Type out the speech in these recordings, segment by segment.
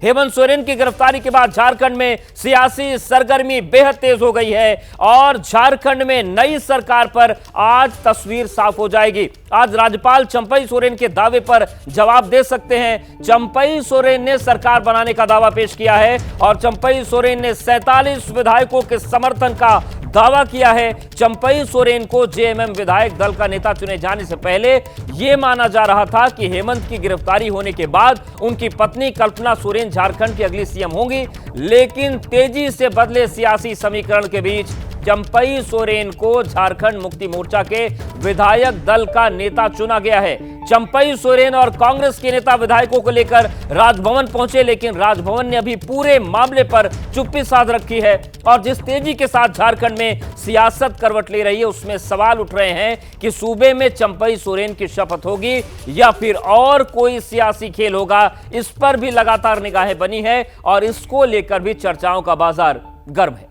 हेमंत सोरेन की गिरफ्तारी के बाद झारखंड में सियासी सरगर्मी बेहद तेज हो गई है और झारखंड में नई सरकार पर आज तस्वीर साफ हो जाएगी। आज राज्यपाल चंपई सोरेन के दावे पर जवाब दे सकते हैं। चंपई सोरेन ने सरकार बनाने का दावा पेश किया है और चंपई सोरेन ने 47 विधायकों के समर्थन का दावा किया है। चंपई सोरेन को जेएमएम विधायक दल का नेता चुने जाने से पहले यह माना जा रहा था कि हेमंत की गिरफ्तारी होने के बाद उनकी पत्नी कल्पना सोरेन झारखंड की अगली सीएम होंगी, लेकिन तेजी से बदले सियासी समीकरण के बीच चंपई सोरेन को झारखंड मुक्ति मोर्चा के विधायक दल का नेता चुना गया है। चंपई सोरेन और कांग्रेस के नेता विधायकों को लेकर राजभवन पहुंचे, लेकिन राजभवन ने अभी पूरे मामले पर चुप्पी साध रखी है और जिस तेजी के साथ झारखंड में सियासत करवट ले रही है उसमें सवाल उठ रहे हैं कि सूबे में चंपई सोरेन की शपथ होगी या फिर और कोई सियासी खेल होगा। इस पर भी लगातार निगाहें बनी है और इसको लेकर भी चर्चाओं का बाजार गर्म है।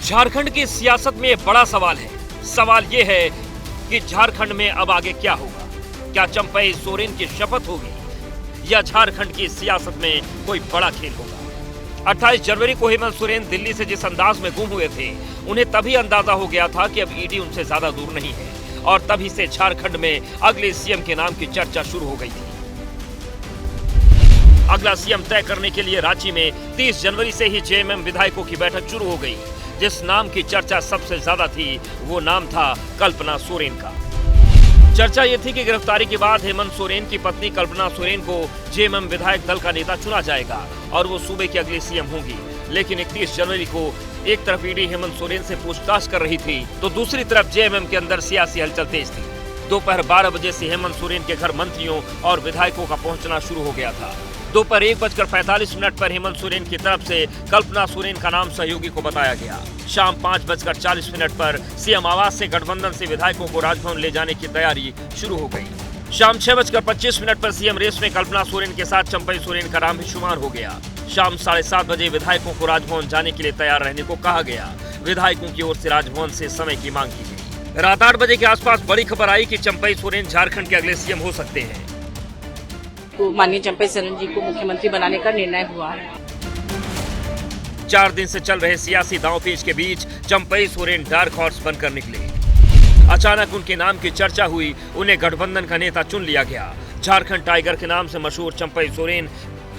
झारखंड की सियासत में यह बड़ा सवाल है। सवाल यह है कि झारखंड में अब आगे क्या होगा। क्या चंपई सोरेन की शपथ होगी या झारखंड की सियासत में कोई बड़ा खेल होगा। 28 जनवरी को हेमंत सोरेन दिल्ली से जिस अंदाज में गुम हुए थे, उन्हें तभी अंदाजा हो गया था कि अब ईडी उनसे ज्यादा दूर नहीं है और तभी से झारखंड में अगले सीएम के नाम की चर्चा शुरू हो गई थी। अगला सीएम तय करने के लिए रांची में 30 जनवरी से ही जेएमएम विधायकों की बैठक शुरू हो गई। जिस नाम की चर्चा सबसे ज्यादा थी वो नाम था कल्पना सोरेन का। चर्चा ये थी कि गिरफ्तारी के बाद हेमंत सोरेन की पत्नी कल्पना सोरेन को जेएमएम विधायक दल का नेता चुना जाएगा और वो सूबे की अगली सीएम होंगी। लेकिन 31 जनवरी को एक तरफ ईडी हेमंत सोरेन से पूछताछ कर रही थी तो दूसरी तरफ जेएमएम के अंदर सियासी हलचल तेज थी। दोपहर 12 बजे से हेमंत सोरेन के घर मंत्रियों और विधायकों का पहुंचना शुरू हो गया था। दोपहर 1:45 पर हेमंत सोरेन की तरफ से कल्पना सोरेन का नाम सहयोगी को बताया गया। शाम 5:40 पर सीएम आवास से गठबंधन से विधायकों को राजभवन ले जाने की तैयारी शुरू हो गई। शाम 6:25 पर सीएम रेस में कल्पना सोरेन के साथ चंपई सोरेन का नाम भी शुमार हो गया। शाम 7:30 बजे विधायकों को राजभवन जाने के लिए तैयार रहने को कहा गया। विधायकों की ओर से राजभवन से समय की मांग की गई। रात 8 बजे के आसपास बड़ी खबर आई कि चंपई सोरेन झारखंड के अगले सीएम हो सकते हैं। तो माननीय चंपई सोरेन जी को मुख्यमंत्री बनाने का निर्णय हुआ है। 4 दिन से चल रहे सियासी दांवपेच के बीच चंपई सोरेन डार्क हॉर्स बनकर निकले। अचानक उनके नाम की चर्चा हुई, उन्हें गठबंधन का नेता चुन लिया गया। झारखंड टाइगर के नाम से मशहूर चंपई सोरेन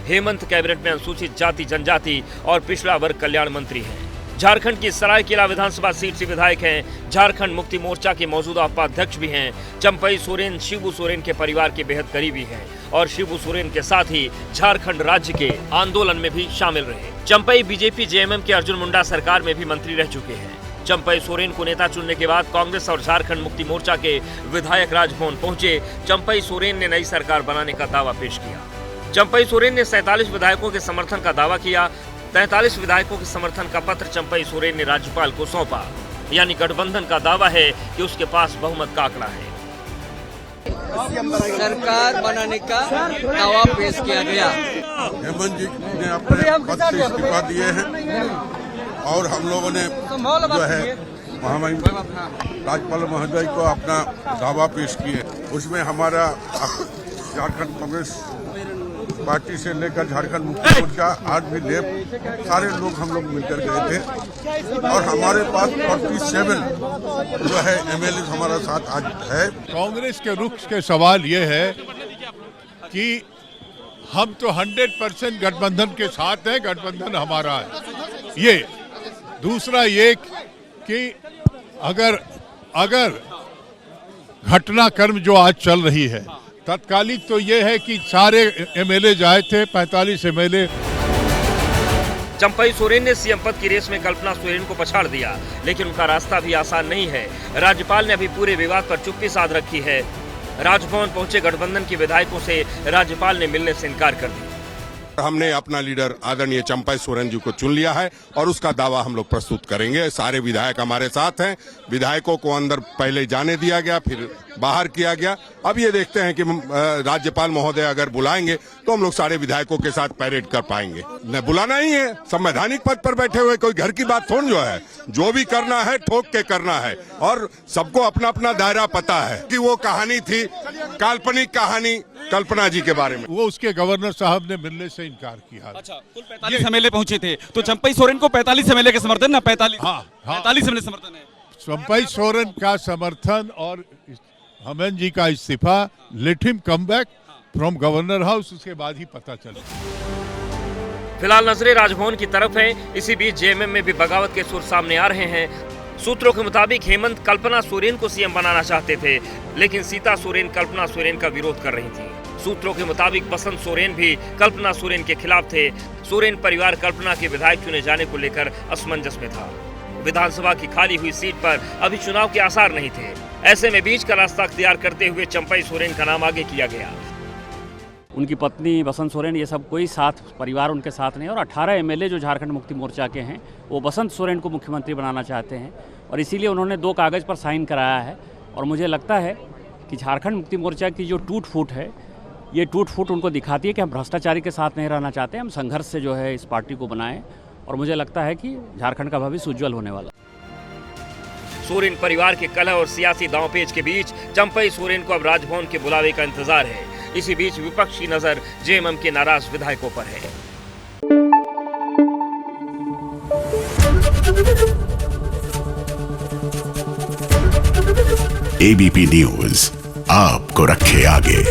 हेमंत कैबिनेट में अनुसूचित जाति जनजाति और पिछड़ा वर्ग कल्याण मंत्री हैं। झारखंड की सरायकेला विधानसभा सीट से विधायक हैं। झारखंड मुक्ति मोर्चा के मौजूदा उपाध्यक्ष भी हैं। चंपई सोरेन शिबू सोरेन के परिवार के बेहद करीबी हैं और शिबू सोरेन के साथ ही झारखंड राज्य के आंदोलन में भी शामिल रहे। चंपई बीजेपी जेएमएम के अर्जुन मुंडा सरकार में भी मंत्री रह चुके हैं। चंपई सोरेन को नेता चुनने के बाद कांग्रेस और झारखंड मुक्ति मोर्चा के विधायक राजभवन पहुंचे। चंपई सोरेन ने नई सरकार बनाने का दावा पेश किया। चंपई सोरेन ने 47 विधायकों के समर्थन का दावा किया। 43 विधायकों के समर्थन का पत्र चंपई सोरेन ने राज्यपाल को सौंपा। यानी गठबंधन का दावा है कि उसके पास बहुमत का आंकड़ा है। सरकार बनाने का दावा पेश किया गया। हेमंत जी ने अपने पद से इस्तीफा दिए हैं और हम लोगों ने जो है महामहिम राज्यपाल महोदय को अपना दावा पेश किए। उसमें हमारा झारखंड कांग्रेस पार्टी से लेकर झारखंड मुक्ति मोर्चा आज भी सारे लोग हम लोग मिलकर गए थे और हमारे पास 47 जो है एमएलए हमारा साथ आज है। कांग्रेस के रुख के सवाल ये है कि हम तो 100% गठबंधन के साथ हैं, गठबंधन हमारा है। ये दूसरा ये कि अगर घटनाक्रम जो आज चल रही है तत्कालिक तो ये है कि सारे एमएलए जाए थे, 45 एमएलए। चंपई सोरेन ने सीएम पद की रेस में कल्पना सोरेन को पछाड़ दिया, लेकिन उनका रास्ता भी आसान नहीं है। राज्यपाल ने अभी पूरे विवाद पर चुप्पी साध रखी है। राजभवन पहुंचे गठबंधन के विधायकों से राज्यपाल ने मिलने से इनकार कर दिया। हमने अपना लीडर आदरणीय चंपई सोरेन जी को चुन लिया है और उसका दावा हम लोग प्रस्तुत करेंगे। सारे विधायक हमारे साथ हैं। विधायकों को अंदर पहले जाने दिया गया, फिर बाहर किया गया। अब ये देखते हैं कि राज्यपाल महोदय अगर बुलाएंगे तो हम लोग सारे विधायकों के साथ पैरेड कर पाएंगे। न बुलाना ही है, संवैधानिक पद पर बैठे हुए कोई घर की बात थोड़ी जो है, जो भी करना है ठोक के करना है और सबको अपना अपना दायरा पता है। कि वो कहानी थी काल्पनिक कहानी कल्पना जी के बारे में, वो उसके गवर्नर साहब ने मिलने से इनकार किया। अच्छा, कुल 45 एमएलए पहुंचे थे, तो चंपई सोरेन को 45 एमएलए के समर्थन ना 45 45 एमएलए समर्थन है। चंपई सोरेन का समर्थन और हेमंत जी का इस्तीफा, let him come back from governor house, उसके बाद ही पता चला। फिलहाल नजरें राजभवन की तरफ हैं। इसी बीच जेएमएम में भी बगावत के सुर सामने आ रहे हैं। सूत्रों के मुताबिक हेमंत कल्पना सोरेन को सीएम बनाना चाहते थे, लेकिन सीता सोरेन कल्पना सोरेन का विरोध कर रही थी। सूत्रों के मुताबिक बसंत सोरेन भी कल्पना सोरेन के खिलाफ थे। सोरेन परिवार कल्पना के विधायक चुने जाने को लेकर असमंजस में था। विधानसभा की खाली हुई सीट पर अभी चुनाव के आसार नहीं थे। ऐसे में बीच का रास्ता अख्तियार करते हुए चंपई सोरेन का नाम आगे किया गया। उनकी पत्नी बसंत सोरेन, ये सब कोई साथ परिवार उनके साथ नहीं। और 18 एमएलए जो झारखंड मुक्ति मोर्चा के हैं वो बसंत सोरेन को मुख्यमंत्री बनाना चाहते हैं और इसीलिए उन्होंने 2 कागज़ पर साइन कराया है। और मुझे लगता है कि झारखंड मुक्ति मोर्चा की जो टूट फूट है, ये टूट फूट उनको दिखाती है कि हम भ्रष्टाचारी के साथ नहीं रहना चाहते, हम संघर्ष से जो है इस पार्टी को बनाएं। और मुझे लगता है कि झारखंड का भविष्य उज्जवल होने वाला। सोरेन परिवार के कलह और सियासी दांवपेच के बीच चंपई सोरेन को अब राजभवन के बुलावे का इंतजार है। इसी बीच विपक्ष की नजर जेएमएम के नाराज विधायकों पर है। एबीपी न्यूज आपको रखे आगे।